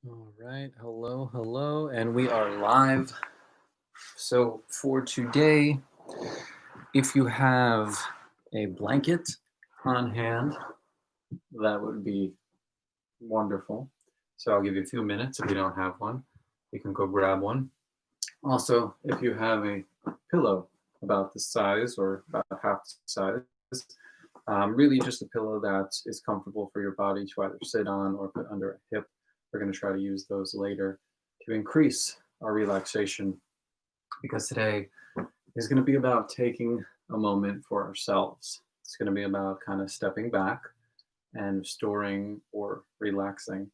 All right. Hello, hello. And we are live. So, for today, if you have a blanket on hand, that would be wonderful. So, I'll give you a few minutes. If you don't have one, you can go grab one. Also, if you have a pillow about the size or about half the size, really just a pillow that is comfortable for your body to either sit on or put under a hip. We're going to try to use those later to increase our relaxation because today is going to be about taking a moment for ourselves. It's going to be about kind of stepping back and restoring or relaxing.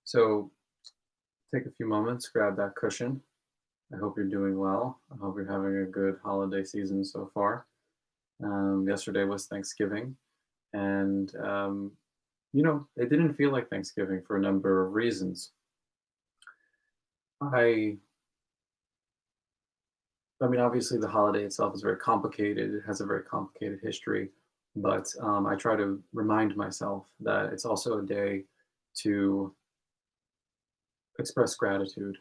So take a few moments, grab that cushion. I hope you're doing well. I hope you're having a good holiday season so far. Yesterday was Thanksgiving, and it didn't feel like Thanksgiving for a number of reasons. I I mean, obviously, the holiday itself is very complicated. It has a very complicated history, but I try to remind myself that it's also a day to express gratitude.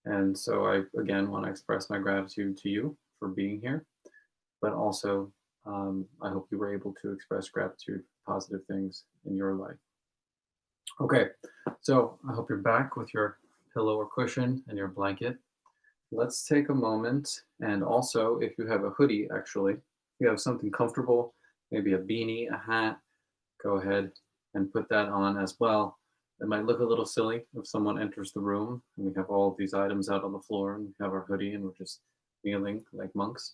And so I, again, want to express my gratitude to you for being here, but also I hope you were able to express gratitude for positive things in your life. Okay, so I hope you're back with your pillow or cushion and your blanket. Let's take a moment. And also, if you have a hoodie, actually, if you have something comfortable, maybe a beanie, a hat, go ahead and put that on as well. It might look a little silly if someone enters the room and we have all of these items out on the floor and we have our hoodie and we're just kneeling like monks.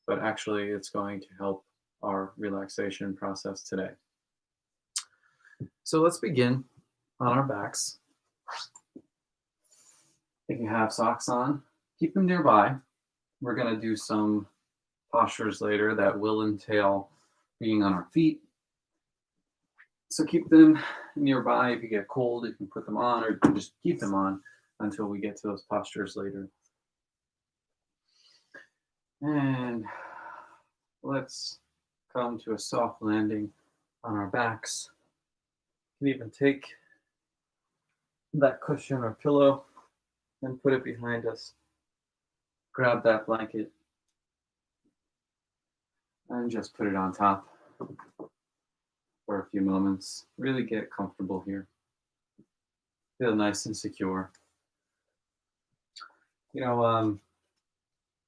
But actually, it's going to help our relaxation process today. So let's begin on our backs. If you have socks on, keep them nearby. We're going to do some postures later that will entail being on our feet. So keep them nearby. If you get cold, you can put them on, or you can just keep them on until we get to those postures later. And let's come to a soft landing on our backs. You can even take that cushion or pillow and put it behind us. Grab that blanket and just put it on top for a few moments. Really get comfortable here. Feel nice and secure. You know,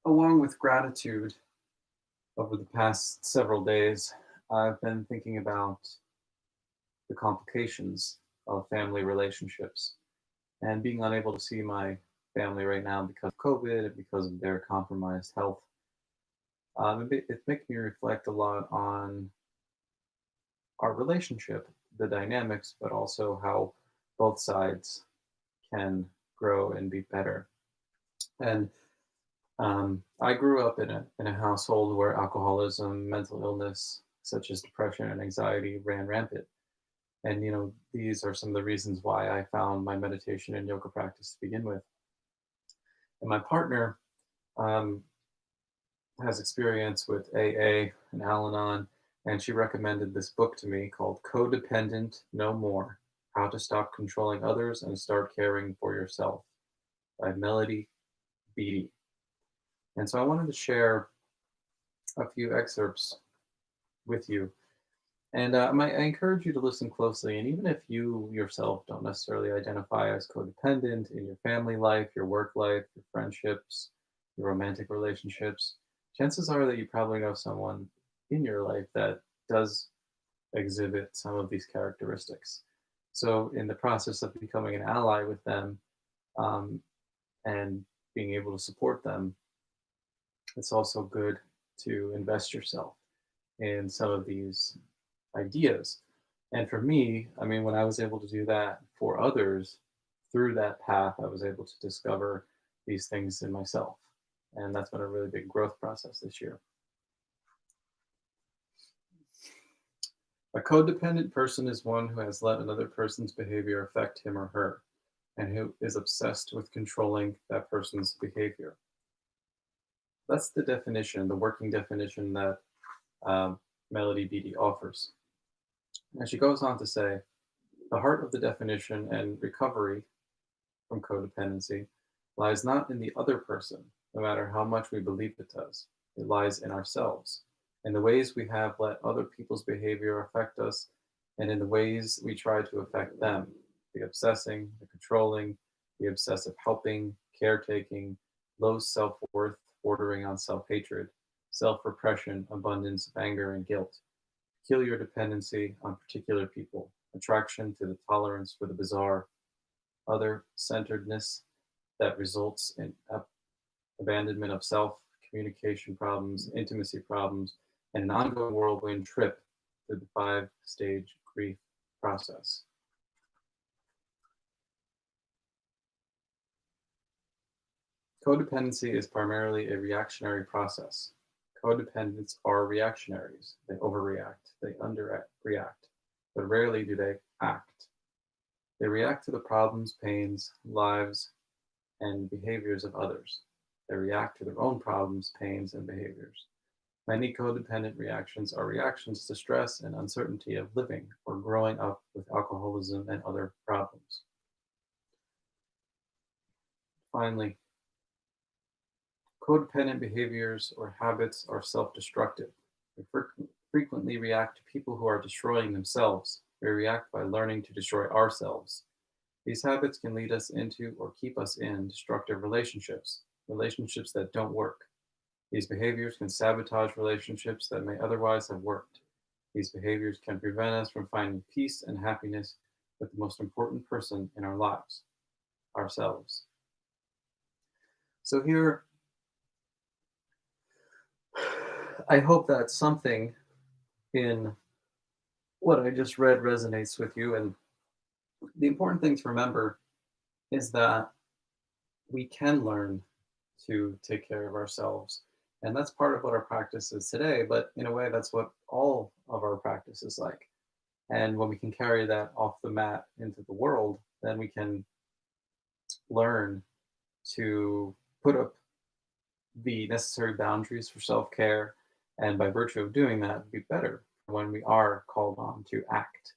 along with gratitude over the past several days, I've been thinking about the complications of family relationships and being unable to see my family right now because of COVID and because of their compromised health. It makes me reflect a lot on our relationship, the dynamics, but also how both sides can grow and be better. And I grew up in a household where alcoholism, mental illness, such as depression and anxiety, ran rampant. And these are some of the reasons why I found my meditation and yoga practice to begin with. And my partner um, has experience with AA and Al-Anon, and she recommended this book to me called Codependent No More: How to Stop Controlling Others and Start Caring for Yourself by Melody Beattie. And so I wanted to share a few excerpts with you. And I encourage you to listen closely. And even if you yourself don't necessarily identify as codependent in your family life, your work life, your friendships, your romantic relationships, chances are that you probably know someone in your life that does exhibit some of these characteristics. So, in the process of becoming an ally with them um, and being able to support them, it's also good to invest yourself in some of these ideas. And for me, I mean, when I was able to do that for others through that path, I was able to discover these things in myself. And that's been a really big growth process this year. A codependent person is one who has let another person's behavior affect him or her, and who is obsessed with controlling that person's behavior. That's the definition, the working definition that Melody Beattie offers. And she goes on to say, The heart of the definition and recovery from codependency lies not in the other person, no matter how much we believe it does. It lies in ourselves, in the ways we have let other people's behavior affect us, and in the ways we try to affect them, the obsessing, the controlling, the obsessive helping, caretaking, low self worth bordering on self hatred, self repression, abundance of anger and guilt, peculiar dependency on particular people, attraction to the tolerance for the bizarre, other centeredness that results in abandonment of self, communication problems, intimacy problems, and an ongoing whirlwind trip through the five-stage grief process. Codependency is primarily a reactionary process. Codependents are reactionaries. They overreact, they underreact, but rarely do they act. They react to the problems, pains, lives, and behaviors of others. They react to their own problems, pains, and behaviors. Many codependent reactions are reactions to stress and uncertainty of living or growing up with alcoholism and other problems. Finally, codependent behaviors or habits are self destructive. We frequently react to people who are destroying themselves. We react by learning to destroy ourselves. These habits can lead us into or keep us in destructive relationships, relationships that don't work. These behaviors can sabotage relationships that may otherwise have worked. These behaviors can prevent us from finding peace and happiness with the most important person in our lives, ourselves. So, here, I hope that something in what I just read resonates with you. And the important thing to remember is that we can learn to take care of ourselves. And that's part of what our practice is today. But in a way, that's what all of our practice is like. And when we can carry that off the mat into the world, then we can learn to put up the necessary boundaries for self care. And by virtue of doing that, be better when we are called on to act.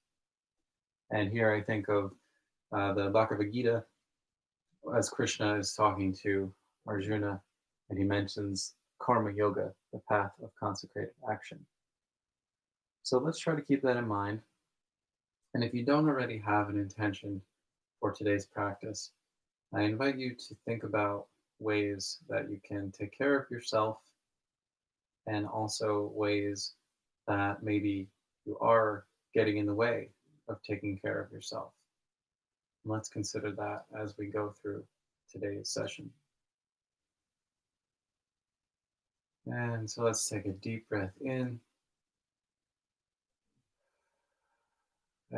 And here I think of the Bhagavad Gita as Krishna is talking to Arjuna, and he mentions karma yoga, the path of consecrated action. So let's try to keep that in mind. And if you don't already have an intention for today's practice, I invite you to think about ways that you can take care of yourself and also ways that maybe you are getting in the way of taking care of yourself. And let's consider that as we go through today's session. And so let's take a deep breath in,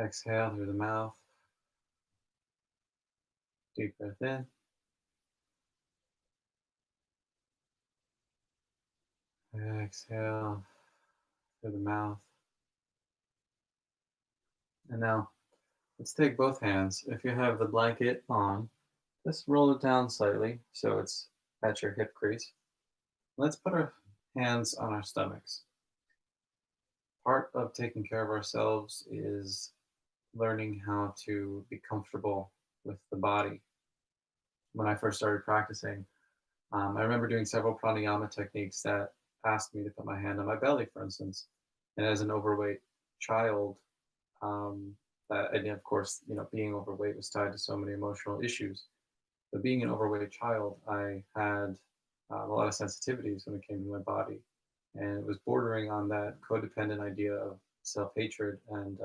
exhale through the mouth, deep breath in, exhale through the mouth. And now let's take both hands. If you have the blanket on, just roll it down slightly so it's at your hip crease. Let's put our hands on our stomachs. Part of taking care of ourselves is learning how to be comfortable with the body. When I first started practicing, I remember doing several pranayama techniques that asked me to put my hand on my belly, for instance. And as an overweight child, and of course, being overweight was tied to so many emotional issues. But being an overweight child, I had a lot of sensitivities when it came to my body, and it was bordering on that codependent idea of self-hatred and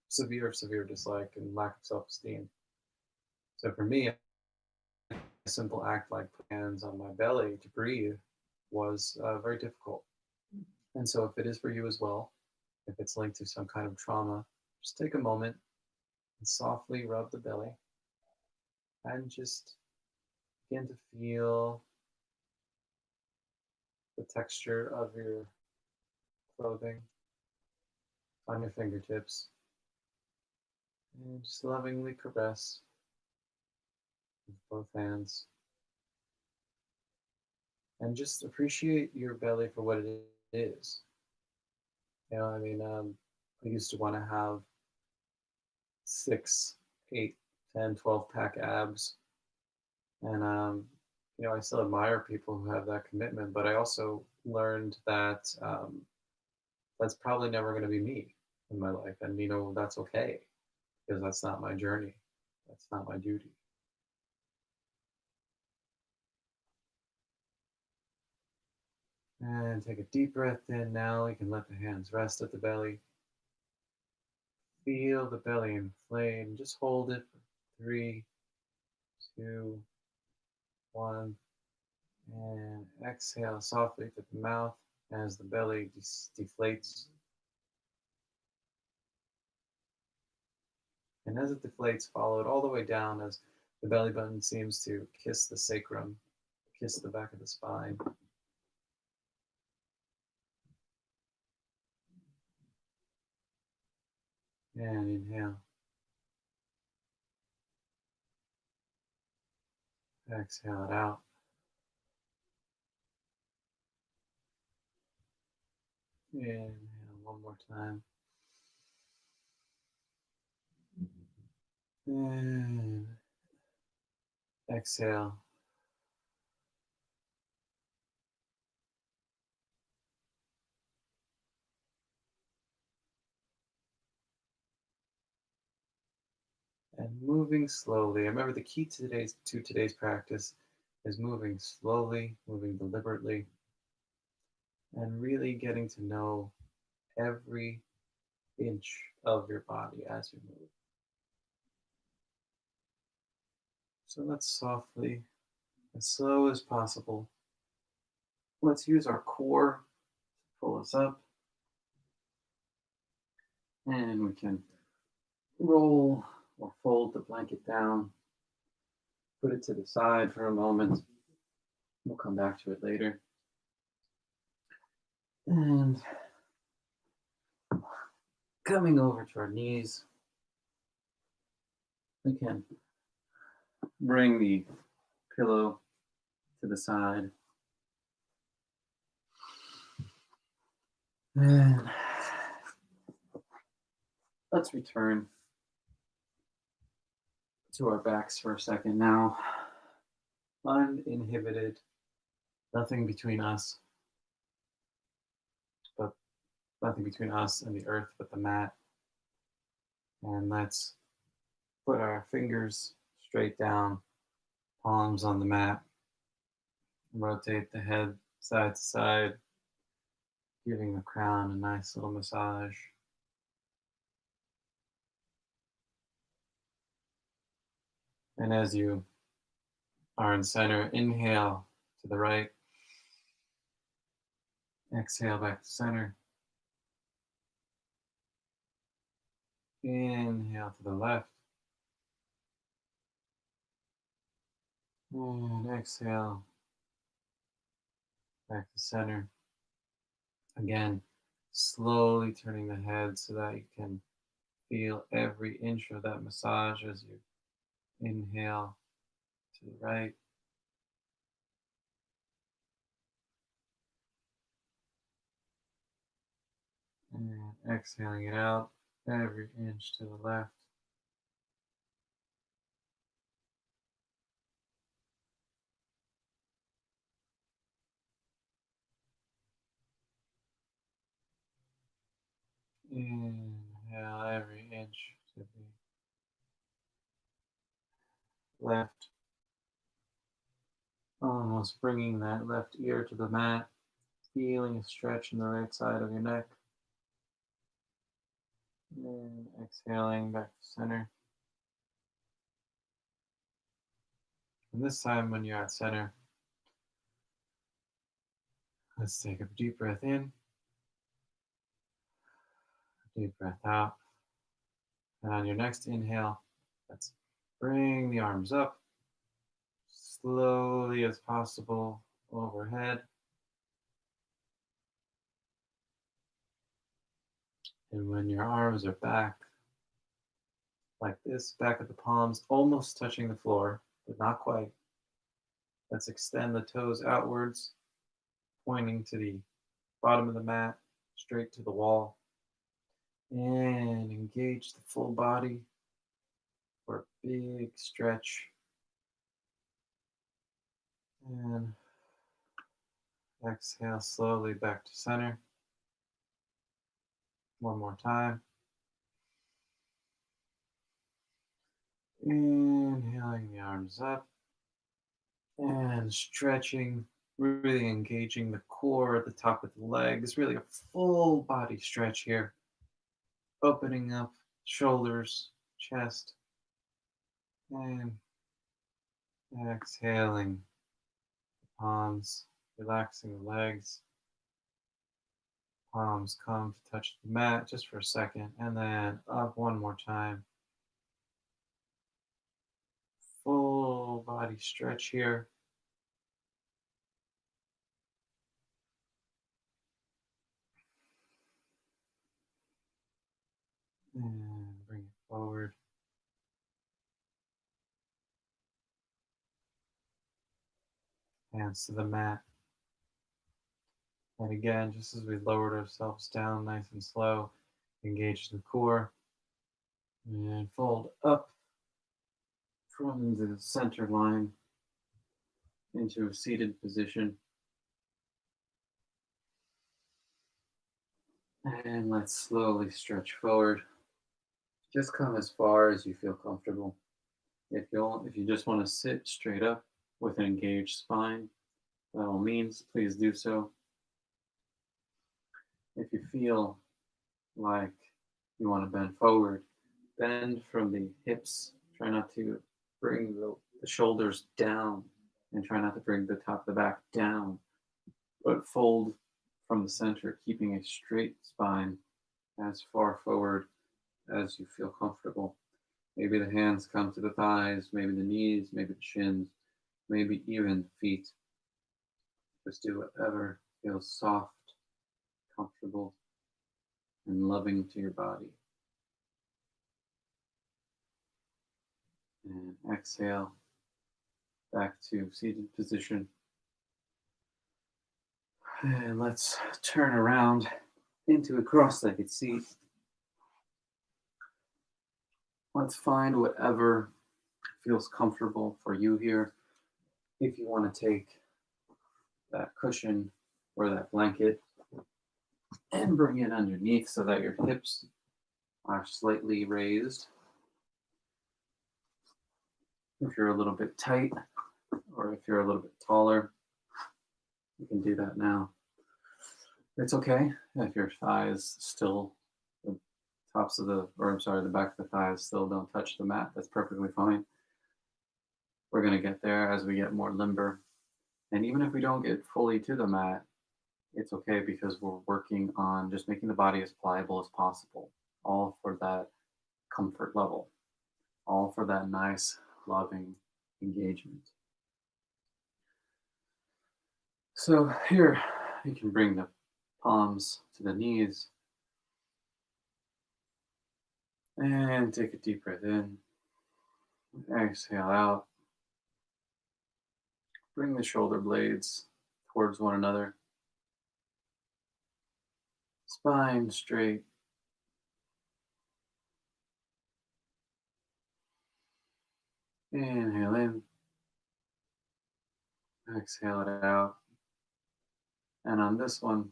severe dislike and lack of self-esteem. So for me, a simple act like putting hands on my belly to breathe was very difficult. And so if it is for you as well, if it's linked to some kind of trauma, just take a moment and softly rub the belly and just begin to feel the texture of your clothing on your fingertips. And just lovingly caress with both hands. And just appreciate your belly for what it is. I used to want to have six, eight, 10, 12 pack abs. And, I still admire people who have that commitment, but I also learned that that's probably never going to be me in my life. And, that's okay because that's not my journey. That's not my duty. And take a deep breath in now. You can let the hands rest at the belly. Feel the belly inflate and just hold it for 3, 2, 1. And exhale softly to the mouth as the belly deflates. And as it deflates, follow it all the way down as the belly button seems to kiss the sacrum, kiss the back of the spine. And inhale. Exhale it out. Inhale one more time. And exhale. And moving slowly. Remember, the key to today's practice is moving slowly, moving deliberately, and really getting to know every inch of your body as you move. So let's softly, as slow as possible, let's use our core to pull us up. And we can roll or fold the blanket down, put it to the side for a moment. We'll come back to it later. And coming over to our knees, we can bring the pillow to the side. And let's return to our backs for a second now. Uninhibited, nothing between us, but nothing between us and the earth but the mat. And let's put our fingers straight down, palms on the mat. Rotate the head side to side, giving the crown a nice little massage. And as you are in center, inhale to the right, exhale back to center. Inhale to the left, and exhale back to center. Again, slowly turning the head so that you can feel every inch of that massage as you inhale to the right. And exhaling it out, every inch to the left. Inhale every inch to the left. Almost bringing that left ear to the mat, feeling a stretch in the right side of your neck. And exhaling back to center. And this time when you're at center, let's take a deep breath in, deep breath out. And on your next inhale, let's bring the arms up, slowly as possible overhead. And when your arms are back, like this, back of the palms, almost touching the floor, but not quite. Let's extend the toes outwards, pointing to the bottom of the mat, straight to the wall. And engage the full body. Big stretch. And exhale slowly back to center. One more time. Inhaling the arms up and stretching, really engaging the core, the top of the legs, really a full body stretch here. Opening up shoulders, chest, and exhaling the palms, relaxing the legs. Palms come to touch the mat just for a second, and then up one more time. Full body stretch here. And bring it forward. Hands to the mat. And again, just as we lowered ourselves down nice and slow, engage the core and fold up from the center line into a seated position. And let's slowly stretch forward. Just come as far as you feel comfortable. If you just want to sit straight up with an engaged spine, by all means, please do so. If you feel like you want to bend forward, bend from the hips. Try not to bring the shoulders down and try not to bring the top of the back down, but fold from the center, keeping a straight spine as far forward as you feel comfortable. Maybe the hands come to the thighs, maybe the knees, maybe the shins, maybe even the feet. Just do whatever feels soft, comfortable, and loving to your body. And exhale back to seated position. And let's turn around into a cross-legged seat. Let's find whatever feels comfortable for you here. If you want to take that cushion or that blanket and bring it underneath so that your hips are slightly raised. If you're a little bit tight or if you're a little bit taller, you can do that now. It's okay if your thighs still, the tops of the, or I'm sorry, the back of the thighs still don't touch the mat. That's perfectly fine. We're going to get there as we get more limber. And even if we don't get fully to the mat, it's okay because we're working on just making the body as pliable as possible, all for that comfort level, all for that nice, loving engagement. So here, you can bring the palms to the knees and take a deep breath in. Exhale out. Bring the shoulder blades towards one another. Spine straight. Inhale in. Exhale it out. And on this one,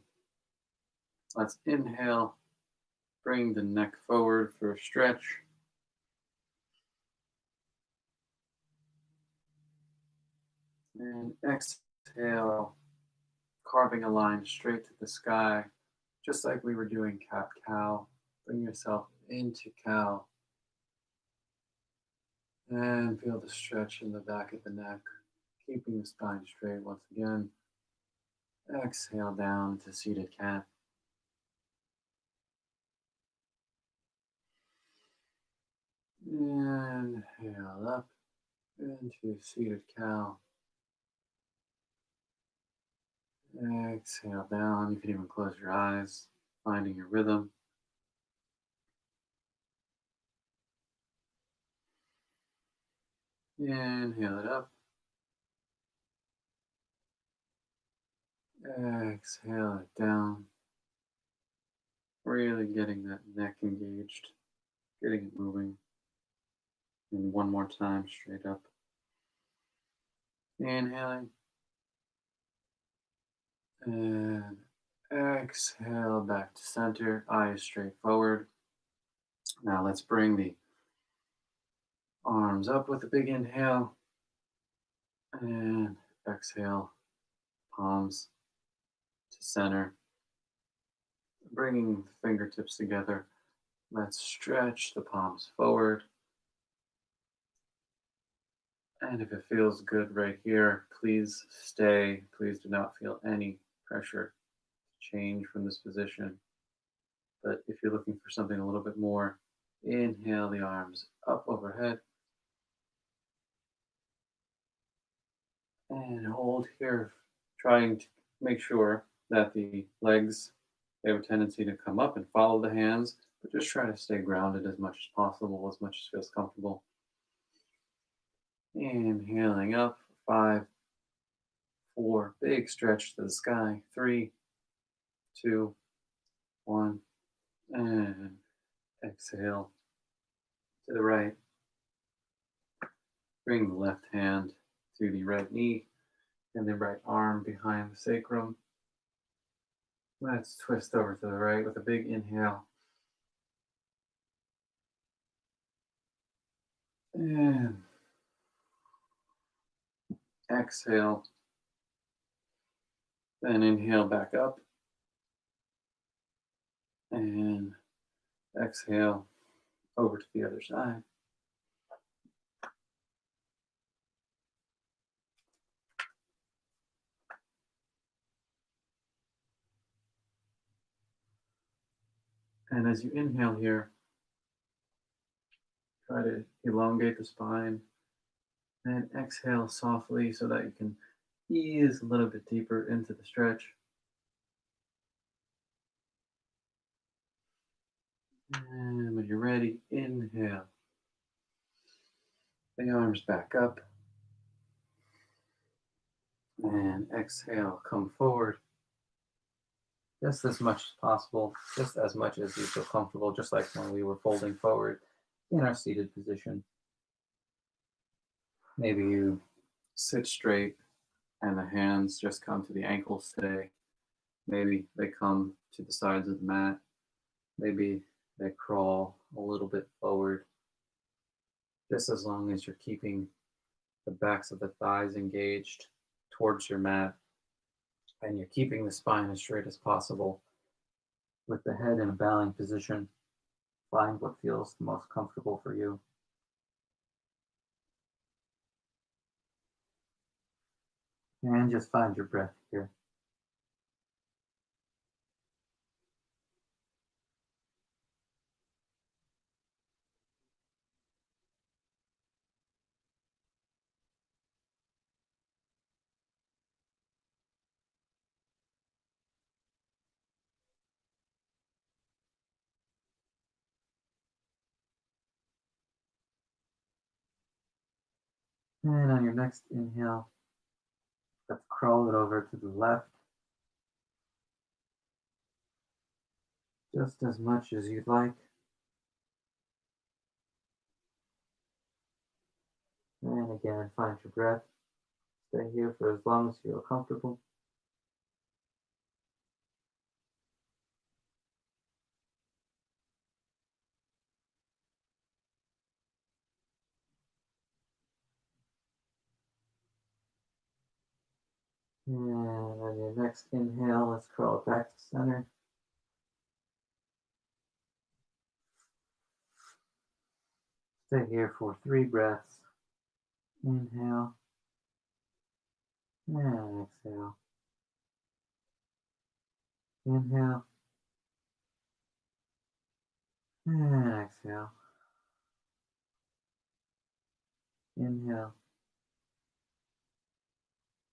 let's inhale. Bring the neck forward for a stretch. And exhale, carving a line straight to the sky, just like we were doing cat-cow. Bring yourself into cow. And feel the stretch in the back of the neck, keeping the spine straight once again. Exhale down to seated cat. Inhale up into seated cow. Exhale down. You can even close your eyes, finding your rhythm. Inhale it up. Exhale it down. Really getting that neck engaged, getting it moving. And one more time, straight up. Inhaling and exhale back to center, eyes straight forward. Now let's bring the arms up with a big inhale and exhale, palms to center. Bringing the fingertips together, let's stretch the palms forward. And if it feels good right here, please stay. Please do not feel any pressure to change from this position. But if you're looking for something a little bit more, inhale the arms up overhead and hold here, trying to make sure that the legs, they have a tendency to come up and follow the hands, but just try to stay grounded as much as possible, as much as feels comfortable. Inhaling up, 5, 4, big stretch to the sky, 3, 2, 1, and exhale to the right. Bring the left hand to the right knee and the right arm behind the sacrum. Let's twist over to the right with a big inhale. And exhale. Then inhale back up. And exhale over to the other side. And as you inhale here, try to elongate the spine and exhale softly so that you can ease a little bit deeper into the stretch. And when you're ready, inhale. The arms back up. And exhale, come forward. Just as much as possible, just as much as you feel comfortable, just like when we were folding forward in our seated position. Maybe you sit straight and the hands just come to the ankles today. Maybe they come to the sides of the mat. Maybe they crawl a little bit forward. Just as long as you're keeping the backs of the thighs engaged towards your mat and you're keeping the spine as straight as possible with the head in a bowing position, find what feels the most comfortable for you. And just find your breath here. And on your next inhale, let's crawl it over to the left, just as much as you'd like. And again, find your breath. Stay here for as long as you feel comfortable. And on your next inhale, let's crawl back to center. Stay here for 3 breaths. Inhale and exhale. Inhale and exhale. Inhale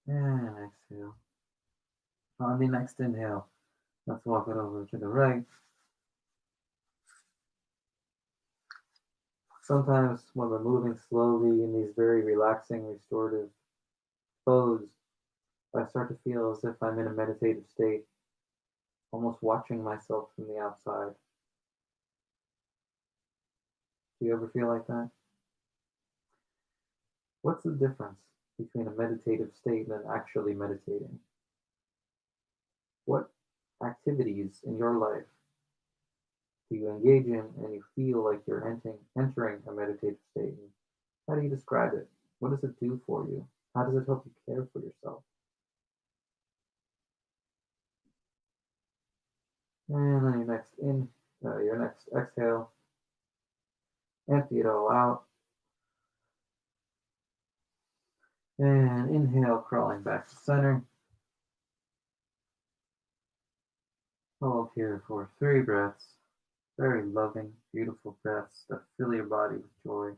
and exhale. On the next inhale, let's walk it over to the right. Sometimes when we're moving slowly in these very relaxing, restorative pose, I start to feel as if I'm in a meditative state, almost watching myself from the outside. Do you ever feel like that? What's the difference between a meditative state and actually meditating? What activities in your life do you engage in and you feel like you're entering a meditative state? And how do you describe it? What does it do for you? How does it help you care for yourself? And then your next exhale, empty it all out. And inhale, crawling back to center. Hold here for 3 breaths. Very loving, beautiful breaths that fill your body with joy.